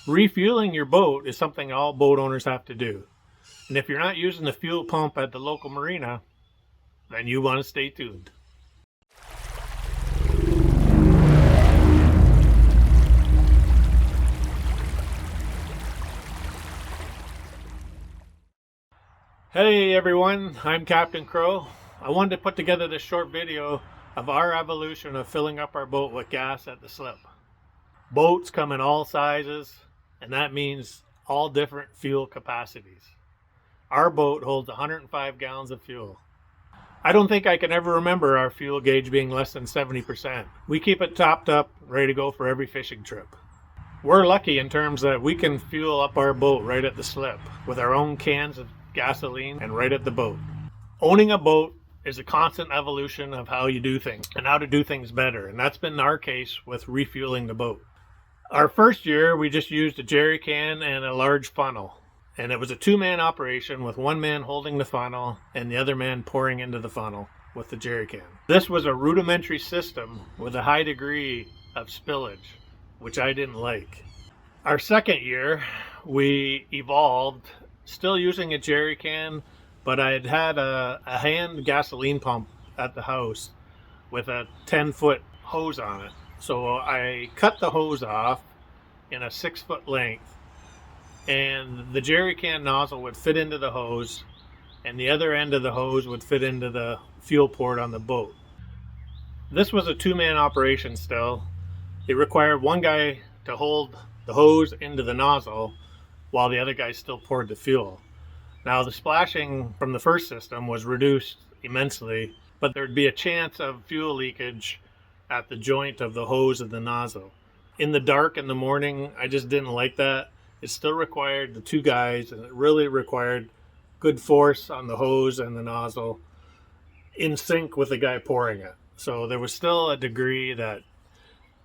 Refueling your boat is something all boat owners have to do. And if you're not using the fuel pump at the local marina, then you want to stay tuned. Hey everyone, I'm Captain Crow. I wanted to put together this short video of our evolution of filling up our boat with gas at the slip. Boats come in all sizes, and that means all different fuel capacities. Our boat holds 105 gallons of fuel. I don't think I can ever remember our fuel gauge being less than 70%. We keep it topped up, ready to go for every fishing trip. We're lucky in terms that we can fuel up our boat right at the slip with our own cans of gasoline and right at the boat. Owning a boat is a constant evolution of how you do things and how to do things better, and that's been our case with refueling the boat. Our first year we just used a jerry can and a large funnel, and it was a two-man operation with one man holding the funnel and the other man pouring into the funnel with the jerry can. This was a rudimentary system with a high degree of spillage, which I didn't like. Our second year we evolved, still using a jerry can, but I had a hand gasoline pump at the house with a 10-foot hose on it. So I cut the hose off in a 6-foot length, and the jerry can nozzle would fit into the hose, and the other end of the hose would fit into the fuel port on the boat. This was a two-man operation still. It required one guy to hold the hose into the nozzle while the other guy still poured the fuel. Now the splashing from the first system was reduced immensely, but there'd be a chance of fuel leakage at the joint of the hose and the nozzle. In the dark in the morning, I just didn't like that. It still required the two guys, and it really required good force on the hose and the nozzle in sync with the guy pouring it. So there was still a degree that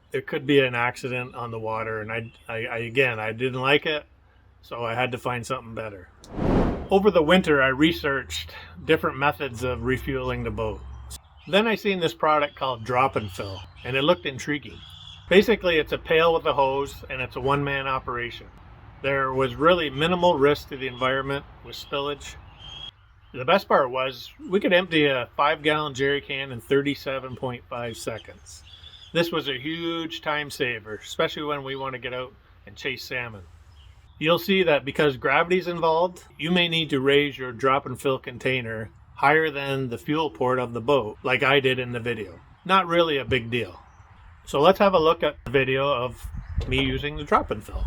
there could be an accident on the water, and I didn't like it, so I had to find something better. Over the winter, I researched different methods of refueling the boat. Then I seen this product called drop and fill, and it looked intriguing. Basically, it's a pail with a hose, and it's a one-man operation. There was really minimal risk to the environment with spillage. The best part was we could empty a 5-gallon jerry can in 37.5 seconds. This was a huge time saver, especially when we want to get out and chase salmon. You'll see that because gravity's involved, you may need to raise your drop and fill container higher than the fuel port of the boat, like I did in the video. Not really a big deal. So let's have a look at the video of me using the drop and fill.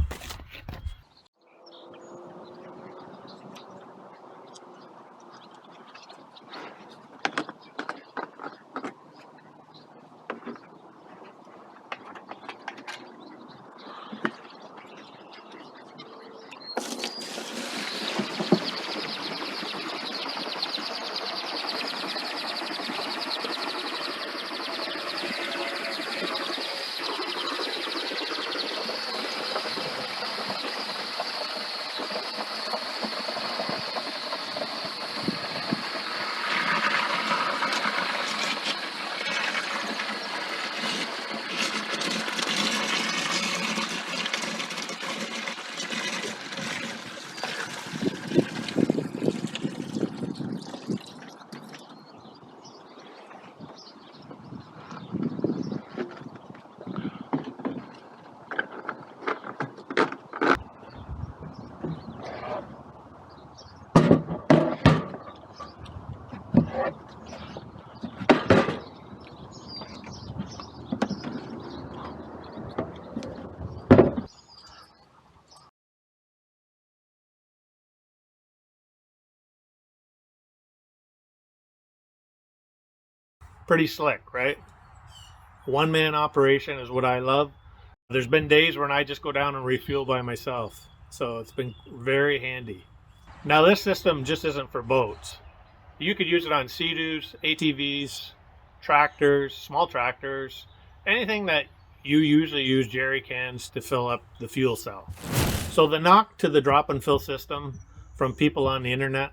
Pretty slick, right? One-man operation is what I love. There's been days when I just go down and refuel by myself, so it's been very handy. Now this system just isn't for boats. You could use it on seadoos, ATVs, tractors, small tractors, anything that you usually use jerry cans to fill up the fuel cell. So the knock to the drop and fill system from people on the internet,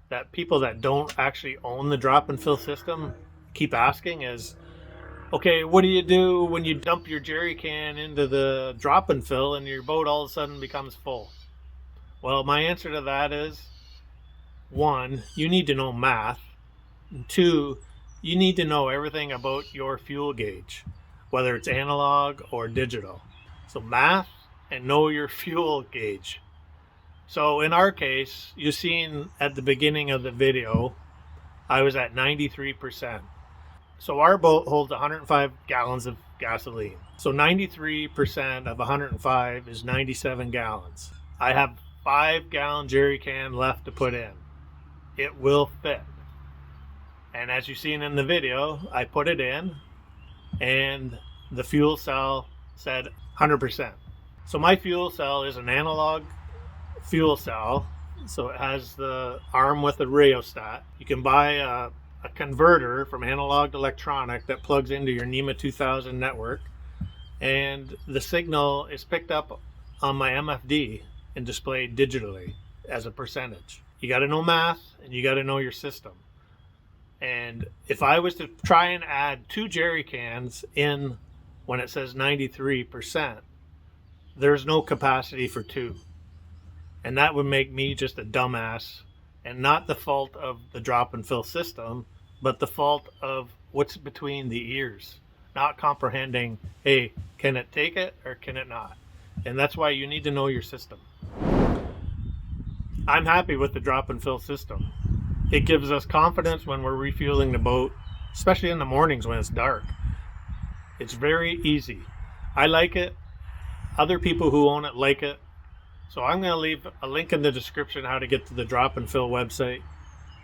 that people that don't actually own the drop and fill system keep asking is Okay, what do you do when you dump your jerry can into the drop and fill and your boat all of a sudden becomes full? Well, my answer to that is, one, you need to know math. And two, you need to know everything about your fuel gauge, whether it's analog or digital. So math and know your fuel gauge. So in our case, you've seen at the beginning of the video, I was at 93%. So our boat holds 105 gallons of gasoline. So 93% of 105 is 97 gallons. I have 5-gallon jerry can left to put in. It will fit. And as you've seen in the video, I put it in and the fuel cell said 100%. So my fuel cell is an analog fuel cell. So it has the arm with a rheostat. You can buy a converter from analog to electronic that plugs into your NEMA 2000 network, and the signal is picked up on my MFD and displayed digitally as a percentage. You got to know math and you got to know your system. And if I was to try and add 2 jerry cans in when it says 93%, there's no capacity for 2. And that would make me just a dumbass, and not the fault of the drop and fill system, but the fault of what's between the ears, not comprehending, hey, can it take it or can it not? And that's why you need to know your system. I'm happy with the drop and fill system. It gives us confidence when we're refueling the boat, especially in the mornings when it's dark. It's very easy. I like it. Other people who own it like it. So I'm going to leave a link in the description how to get to the drop and fill website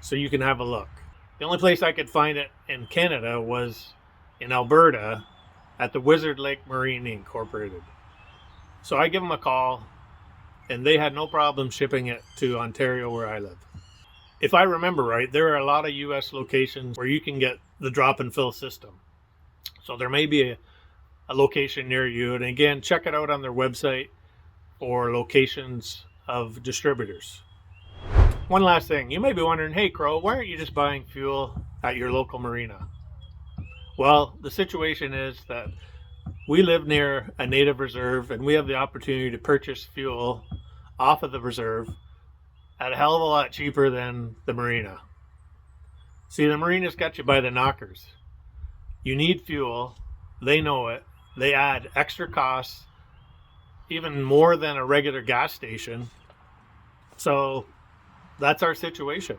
so you can have a look. The only place I could find it in Canada was in Alberta at the Wizard Lake Marine Incorporated. So I give them a call and they had no problem shipping it to Ontario where I live. If I remember right, there are a lot of US locations where you can get the drop and fill system. So there may be a location near you. And again, check it out on their website or locations of distributors. One last thing, you may be wondering, hey Crow, why aren't you just buying fuel at your local marina? Well, the situation is that we live near a native reserve and we have the opportunity to purchase fuel off of the reserve at a hell of a lot cheaper than the marina. See, the marina's got you by the knockers. You need fuel, they know it, they add extra costs, even more than a regular gas station. So that's our situation.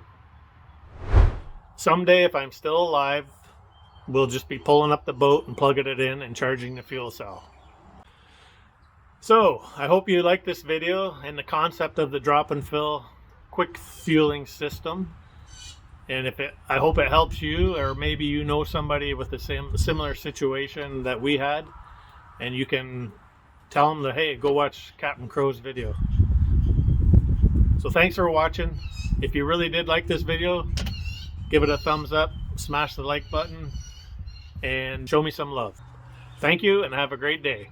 Someday, if I'm still alive, we'll just be pulling up the boat and plugging it in and charging the fuel cell. So I hope you like this video and the concept of the drop and fill quick fueling system. And I hope it helps you, or maybe you know somebody with the similar situation that we had, and you can tell them that, hey, go watch Captain Crow's video. So thanks for watching. If you really did like this video, give it a thumbs up, smash the like button, and show me some love. Thank you and have a great day.